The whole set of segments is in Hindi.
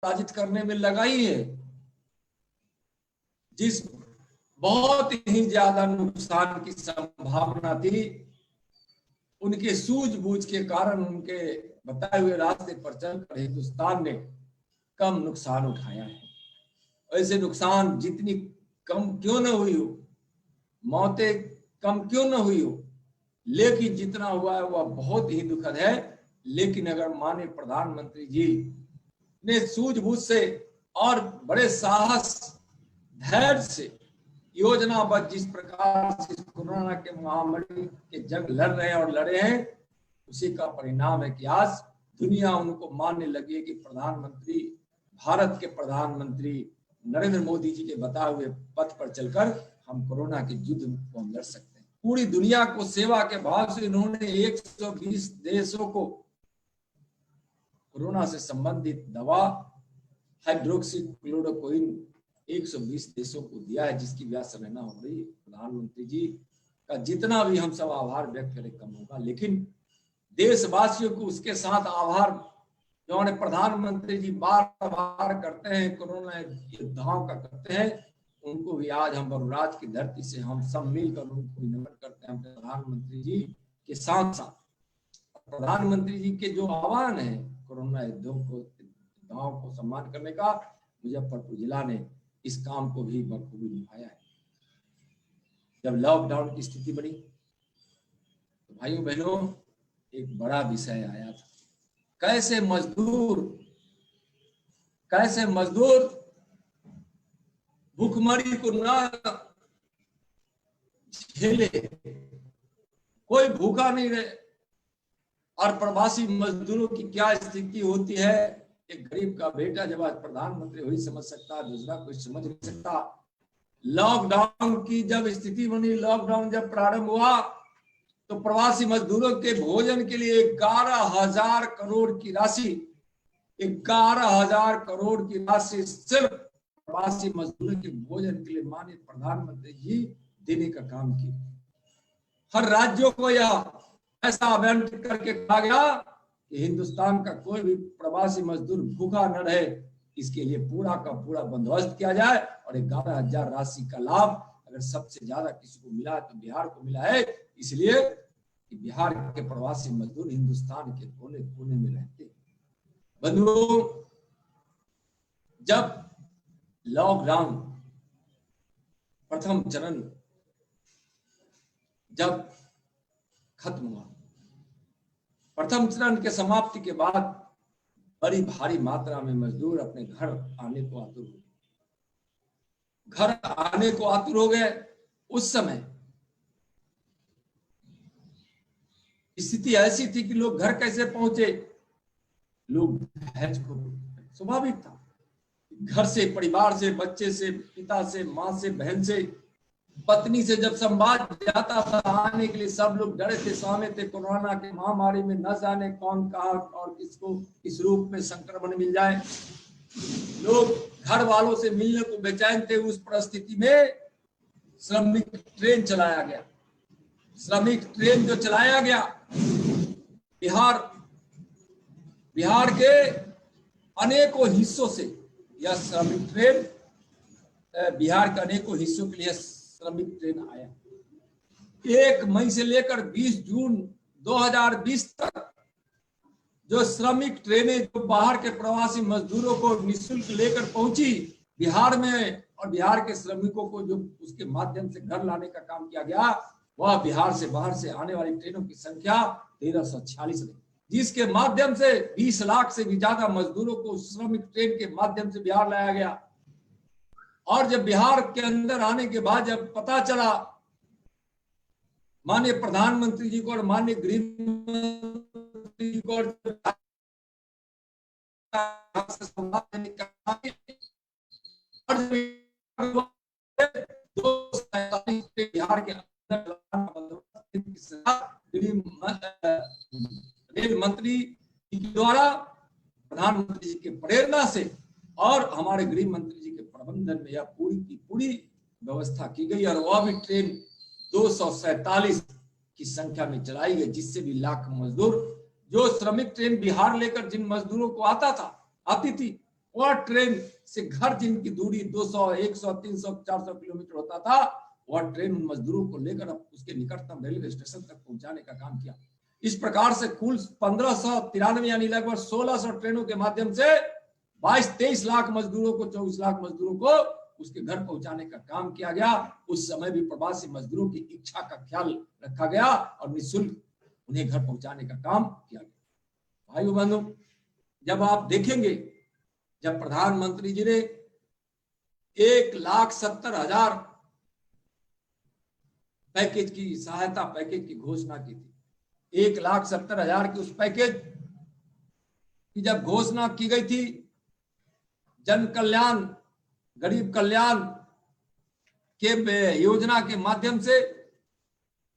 पराजित करने में लगाई है। जिस बहुत ही ज्यादा नुकसान की संभावना थी, उनके सूझबूझ के कारण, उनके बताए हुए रास्ते पर चलकर हिंदुस्तान ने कम नुकसान उठाया है। ऐसे नुकसान जितनी कम क्यों न हुई हो, मौतें कम क्यों न हुई हो, लेकिन जितना हुआ है वह बहुत ही दुखद है। लेकिन अगर माननीय प्रधानमंत्री जी ने सूझबूझ से और बड़े साहस धैर्य से योजनाबद्ध जिस प्रकार से कोरोना के महामारी के जंग लड़ रहे हैं और लड़े हैं, उसी का परिणाम है कि आज दुनिया उनको मानने लगी है कि प्रधानमंत्री, भारत के प्रधानमंत्री नरेंद्र मोदी जी के बताए हुए पथ पर चलकर हम कोरोना के युद्ध को लड़ सकते हैं। पूरी दुनिया को सेवा के भाव से इन्होंने 120 देशों को कोरोना से संबंधित दवा हाइड्रोक्सीक्लोरोक्विन 120 देशों को दिया है, जिसकी भी सराहना हो रही है। प्रधानमंत्री जी का जितना भी हम सब आभार व्यक्त करें कम होगा, लेकिन देशवासियों को उसके साथ आभार जो प्रधानमंत्री जी बार बार करते हैं, कोरोना योद्धाओं का करते हैं, उनको भी आज हम बरुराज की धरती से हम सब मिलकर उनको नमन करते हैं। प्रधानमंत्री जी के साथ साथ प्रधानमंत्री जी के जो आह्वान है कोरोना योद्धाओं को सम्मान करने का, मुजफ्फरपुर जिला ने इस काम को भी बखूबी निभाया है। जब लॉकडाउन की स्थिति बनी तो भाइयों बहनों एक बड़ा विषय आया था, कैसे मजदूर भूखमरी को ना झेले, कोई भूखा नहीं रहे। और प्रवासी मजदूरों की क्या स्थिति होती है, एक गरीब का बेटा जब आज प्रधानमंत्री वही समझ सकता, दूसरा कोई समझ नहीं सकता। लॉकडाउन की जब स्थिति बनी, लॉकडाउन जब प्रारंभ हुआ तो प्रवासी मजदूरों के भोजन के लिए 11,000 करोड़ की राशि, 11,000 करोड़ की राशि सिर्फ प्रवासी मजदूरों के भोजन के लिए माननीय प्रधानमंत्री जी देने का काम किया। हर राज्यों को यह ऐसा आवंटित करके कहा गया कि हिंदुस्तान का कोई भी प्रवासी मजदूर भूखा न रहे, इसके लिए पूरा का पूरा बंदोबस्त किया जाए। और 11,000 राशि का लाभ अगर सबसे ज्यादा किसी को मिला है तो बिहार को मिला है, इसलिए कि बिहार के प्रवासी मजदूर हिंदुस्तान के कोने कोने में रहते हैं। बंधुओं, जब लॉकडाउन प्रथम चरण जब खत्म हुआ, प्रथम चरण के समाप्ति के बाद बड़ी भारी मात्रा में मजदूर अपने घर आने को आतुर हो गए। उस समय स्थिति ऐसी थी कि लोग घर कैसे पहुंचे, लोग स्वाभाविक था, घर से, परिवार से, बच्चे से, पिता से, मां से, बहन से, पत्नी से जब संवाद जाता था आने के लिए, सब लोग डरे थे, सहमे थे कोरोना के महामारी में, न जाने कौन कहा और किसको किस रूप में संक्रमण मिल जाए। लोग घर वालों से मिलने को बेचैन थे। उस परिस्थिति में श्रमिक ट्रेन चलाया गया। श्रमिक ट्रेन जो चलाया गया, बिहार के अनेकों हिस्सों से यह श्रमिक ट्रेन, बिहार के अनेकों हिस्सों के लिए श्रमिक ट्रेन आया। 1 मई से लेकर 20 जून 2020 तक जो श्रमिक ट्रेनें जो बाहर के प्रवासी मजदूरों को निःशुल्क लेकर पहुंची बिहार में, और बिहार के श्रमिकों को जो उसके माध्यम से घर लाने का काम किया गया, वह बिहार से बाहर से आने वाली ट्रेनों की संख्या 1346 रही, जिसके माध्यम से 20 लाख से भी ज्यादा मजदूरों को श्रमिक ट्रेन के माध्यम से बिहार लाया गया। और जब बिहार के अंदर आने के बाद जब पता चला माननीय प्रधानमंत्री जी को और माननीय गृह मंत्री जी को, और बिहार के अंदर रेल मंत्री के द्वारा, प्रधानमंत्री जी के प्रेरणा से और हमारे गृह मंत्री जी के प्रबंधन में यह पूरी की पूरी व्यवस्था की गई, और वह भी ट्रेन 247 की संख्या में चलाई गई, जिससे भी लाख मजदूर, जो श्रमिक ट्रेन बिहार लेकर जिन मजदूरों को आती थी, वह ट्रेन से घर जिनकी दूरी 200, 100, 300, 400 किलोमीटर होता था, वह ट्रेन उन मजदूरों को लेकर उसके निकटतम रेलवे स्टेशन तक पहुंचाने का काम किया। इस प्रकार से कुल 1593 यानी लगभग 1600 ट्रेनों के माध्यम से 22-23 लाख मजदूरों को, 24 लाख मजदूरों को उसके घर पहुंचाने का काम किया गया। उस समय भी प्रवासी मजदूरों की इच्छा का ख्याल रखा गया और निःशुल्क उन्हें घर पहुंचाने का काम किया गया। भाइयों बहनों, जब आप देखेंगे, जब प्रधानमंत्री जी ने 1,70,000 पैकेज की सहायता पैकेज की घोषणा की थी, 1,70,000 की उस पैकेज की जब घोषणा की गई थी, जन कल्याण, गरीब कल्याण के योजना के माध्यम से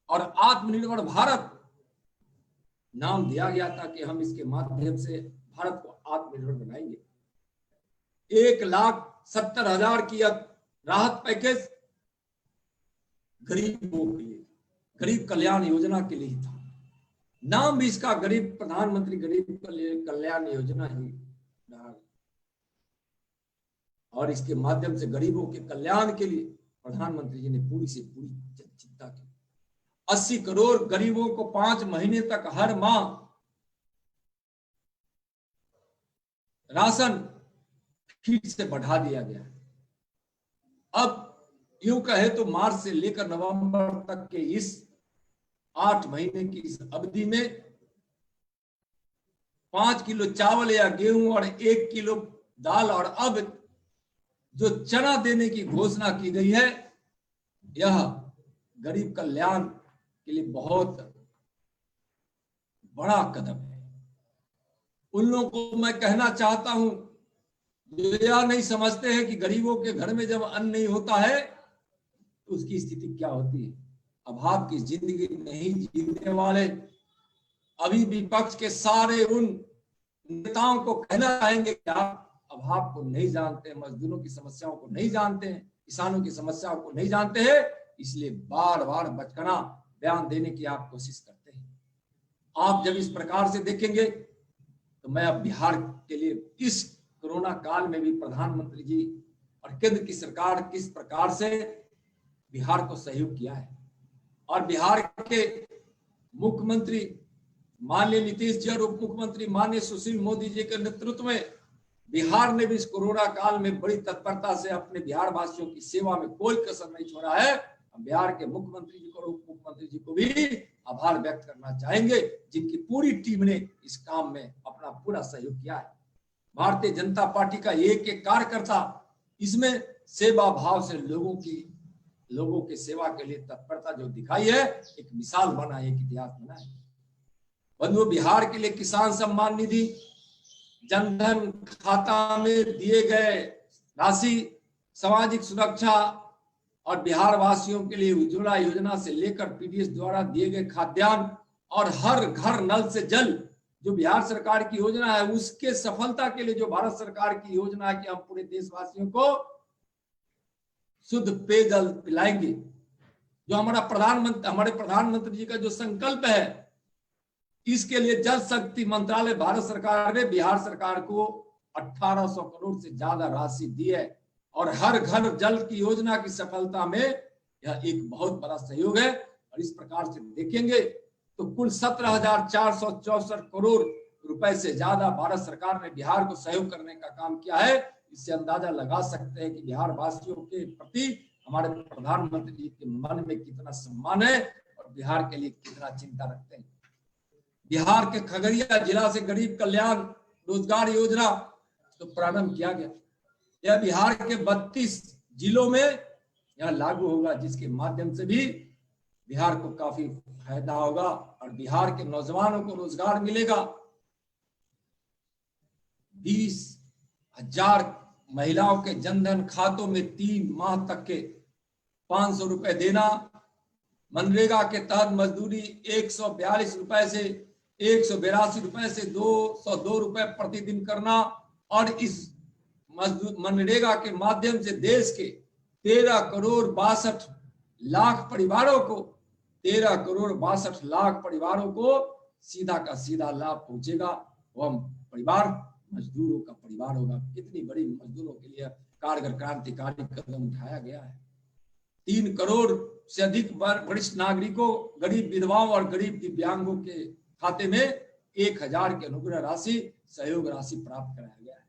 और आत्मनिर्भर भारत नाम दिया गया था कि हम इसके माध्यम से भारत को आत्मनिर्भर बनाएंगे। 1,70,000 की राहत पैकेज गरीबों के लिए, गरीब कल्याण योजना के लिए था। नाम भी इसका गरीब, प्रधानमंत्री गरीब कल्याण योजना ही रहा और इसके माध्यम से गरीबों के कल्याण के लिए प्रधानमंत्री जी ने पूरी से पूरी चिंता की। 80 करोड़ गरीबों को 5 महीने तक हर माह राशन फिर से बढ़ा दिया गया। अब यूं कहे तो मार्च से लेकर नवंबर तक के इस 8 महीने की इस अवधि में 5 किलो चावल या गेहूं और 1 किलो दाल और अब जो चना देने की घोषणा की गई है, यह गरीब कल्याण के लिए बहुत बड़ा कदम है। उन लोगों को मैं कहना चाहता हूं जो यह नहीं समझते हैं कि गरीबों के घर में जब अन्न नहीं होता है तो उसकी स्थिति क्या होती है। अभाव की जिंदगी नहीं जीने वाले अभी विपक्ष के सारे उन नेताओं को कहना चाहेंगे कि आप अभाव को नहीं जानते, मजदूरों की समस्याओं को नहीं जानते हैं, किसानों की समस्याओं को नहीं जानते हैं, इसलिए बार बार बचकाना बयान देने की आप कोशिश करते हैं। आप जब इस प्रकार से देखेंगे तो मैं अब बिहार के लिए इस कोरोना काल में भी प्रधानमंत्री जी और केंद्र की सरकार किस प्रकार से बिहार को सहयोग किया है और बिहार के मुख्यमंत्री माननीय नीतीश जी और उप मुख्यमंत्री माननीय सुशील मोदी जी के नेतृत्व में बिहार ने भी इस कोरोना काल में बड़ी तत्परता से अपने बिहार वासियों की सेवा में कोई कसर नहीं छोड़ा है। हम बिहार के मुख्यमंत्री जी को और उप मुख्यमंत्री जी को भी आभार व्यक्त करना चाहेंगे, जिनकी पूरी टीम ने इस काम में अपना पूरा सहयोग किया है। भारतीय जनता पार्टी का एक एक कार्यकर्ता इसमें सेवा भाव से लोगों की सेवा के लिए तत्परता जो दिखाई है, एक मिसाल बना, एक इतिहास बना है। बंधुओं, बिहार के लिए किसान सम्मान निधि, जनधन खाता में दिए गए राशि, सामाजिक सुरक्षा और बिहार वासियों के लिए उज्ज्वला योजना से लेकर पीडीएस द्वारा दिए गए खाद्यान्न और हर घर नल से जल जो बिहार सरकार की योजना है, उसके सफलता के लिए जो भारत सरकार की योजना है कि हम पूरे देशवासियों को शुद्ध पेयजल पिलाएंगे, जो हमारे प्रधानमंत्री जी का जो संकल्प है, इसके लिए जल शक्ति मंत्रालय भारत सरकार ने बिहार सरकार को 1800 करोड़ से ज्यादा राशि दी है और हर घर जल की योजना की सफलता में यह एक बहुत बड़ा सहयोग है। और इस प्रकार से देखेंगे तो कुल 17,464 करोड़ रुपए से ज्यादा भारत सरकार ने बिहार को सहयोग करने का काम किया है। इससे अंदाजा लगा सकते हैं कि बिहार वासियों के प्रति हमारे प्रधानमंत्री जी के मन में कितना सम्मान है और बिहार के लिए कितना चिंता रखते हैं। बिहार के खगड़िया जिला से गरीब कल्याण रोजगार योजना तो प्रारंभ किया गया। यह बिहार के 32 जिलों में यह लागू होगा, जिसके माध्यम से भी बिहार को काफी फायदा होगा और बिहार के नौजवानों को रोजगार मिलेगा। 20,000 महिलाओं के जनधन खातों में 3 माह तक के 500 रुपए देना, मनरेगा के तहत मजदूरी 142 रुपए से 182 रुपए से 202 रुपए प्रतिदिन करना और इस मनरेगा के माध्यम से देश के 13 करोड़ 62 लाख परिवारों को 13 करोड़ 62 लाख परिवारों को सीधा का सीधा लाभ पहुंचेगा। वह परिवार मजदूरों का परिवार होगा। कितनी बड़ी मजदूरों के लिए कारगर क्रांतिकारी कदम उठाया गया है। 3 करोड़ से अधिक वरिष्ठ नागरिकों, गरीब विधवाओं और गरीब दिव्यांगों के खाते में 1000 की अनुग्रह राशि, सहयोग राशि प्राप्त कराया गया है।